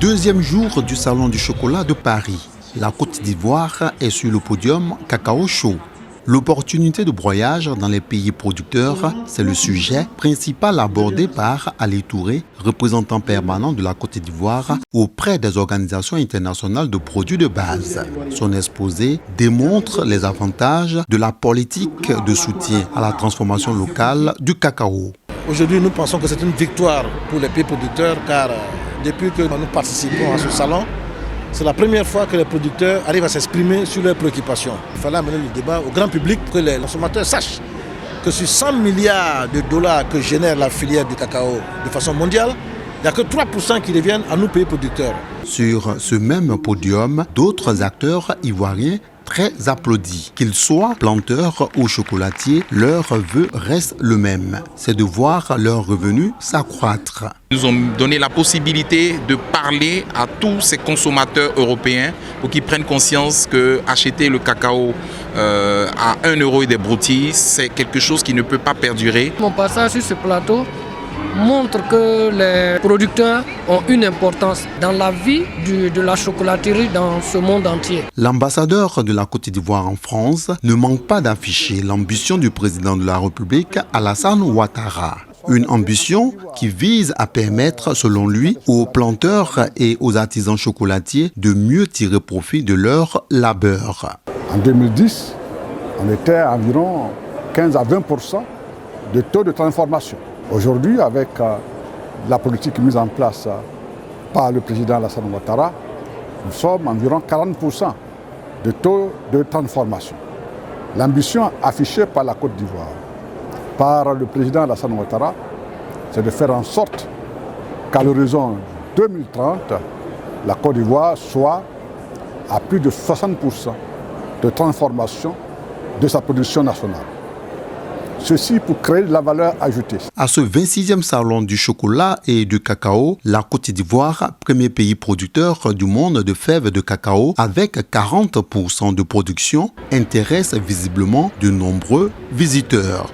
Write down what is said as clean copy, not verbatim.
Deuxième jour du Salon du chocolat de Paris. La Côte d'Ivoire est sur le podium cacao chaud. L'opportunité de broyage dans les pays producteurs, c'est le sujet principal abordé par Ali Touré, représentant permanent de la Côte d'Ivoire auprès des organisations internationales de produits de base. Son exposé démontre les avantages de la politique de soutien à la transformation locale du cacao. Aujourd'hui, nous pensons que c'est une victoire pour les pays producteurs car depuis que nous participons à ce salon, c'est la première fois que les producteurs arrivent à s'exprimer sur leurs préoccupations. Il fallait amener le débat au grand public, que les consommateurs sachent que sur 100 milliards de dollars que génère la filière du cacao de façon mondiale, il n'y a que 3% qui reviennent à nos pays producteurs. Sur ce même podium, d'autres acteurs ivoiriens très applaudis. Qu'ils soient planteurs ou chocolatiers, leur vœu reste le même, c'est de voir leurs revenus s'accroître. Ils nous ont donné la possibilité de parler à tous ces consommateurs européens pour qu'ils prennent conscience que acheter le cacao à 1 euro et des broutilles, c'est quelque chose qui ne peut pas perdurer. Mon passage sur ce plateau montre que les producteurs ont une importance dans la vie de la chocolaterie dans ce monde entier. L'ambassadeur de la Côte d'Ivoire en France ne manque pas d'afficher l'ambition du président de la République, Alassane Ouattara. Une ambition qui vise à permettre, selon lui, aux planteurs et aux artisans chocolatiers de mieux tirer profit de leur labeur. En 2010, on était à environ 15 à 20% de taux de transformation. Aujourd'hui, avec la politique mise en place par le président Alassane Ouattara, nous sommes environ 40% de taux de transformation. L'ambition affichée par la Côte d'Ivoire, par le président Alassane Ouattara, c'est de faire en sorte qu'à l'horizon 2030, la Côte d'Ivoire soit à plus de 60% de transformation de sa production nationale. Ceci pour créer de la valeur ajoutée. À ce 26e salon du chocolat et du cacao, la Côte d'Ivoire, premier pays producteur du monde de fèves de cacao, avec 40% de production, intéresse visiblement de nombreux visiteurs.